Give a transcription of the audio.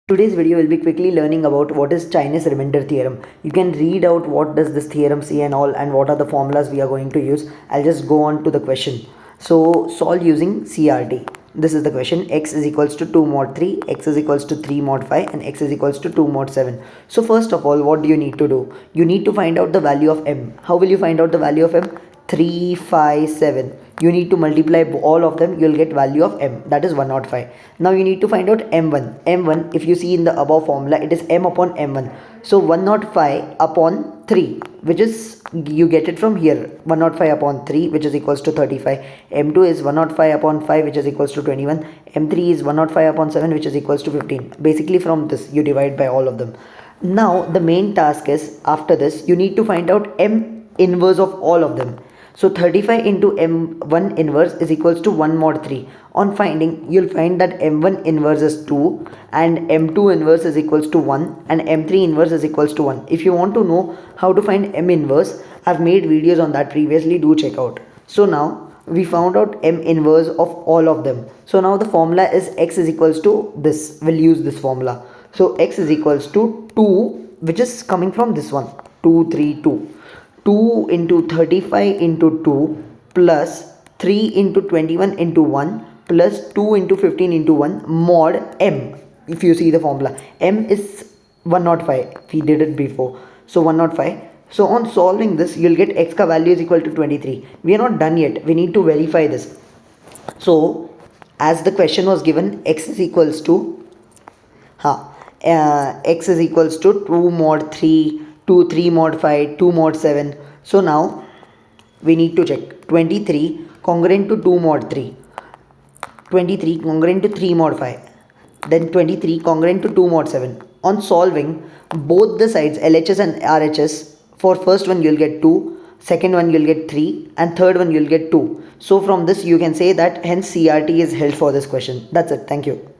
Today's video will be quickly learning about what is Chinese remainder theorem. You can read out what does this theorem say and all, and what are the formulas we are going to use. I'll just go on to the question. So solve using CRT. This is the question. X is equals to 2 mod 3, x is equals to 3 mod 5, and x is equals to 2 mod 7. So first of all, what do you need to do? You need to find out the value of m. How will you find out the value of m? 3, 5, 7. You need to multiply all of them, you'll get value of m, that is 105. Now you need to find out m1. If you see in the above formula, it is m upon m1. So 105 upon 3, which is, you get it from here, 105 upon 3, which is equals to 35. m2 is 105 upon 5, which is equals to 21. m3 is 105 upon 7, which is equals to 15. Basically from this you divide by all of them. Now the main task is, after this you need to find out m inverse of all of them. So 35 into m1 inverse is equals to 1 mod 3. On finding, you'll find that m1 inverse is 2 and m2 inverse is equals to 1 and m3 inverse is equals to 1. If you want to know how to find m inverse, I've made videos on that previously, do check out. So now we found out m inverse of all of them. So now the formula is x is equals to this. We'll use this formula. So x is equals to 2, which is coming from this one, 2, 3, 2. 2 into 35 into 2 plus 3 into 21 into 1 plus 2 into 15 into 1 mod m. If you see the formula, m is 105. We did it before. So 105. So on solving this, you'll get x ka value is equal to 23. We are not done yet. We need to verify this. So as the question was given, x is equals to x is equals to 2 mod 3, 2, 3 mod 5, 2 mod 7. So now we need to check 23 congruent to 2 mod 3, 23 congruent to 3 mod 5, then 23 congruent to 2 mod 7. On solving both the sides, LHS and RHS, for first one you'll get 2, second one you'll get 3, and third one you'll get 2. So from this you can say that hence CRT is held for this question. That's it. Thank you.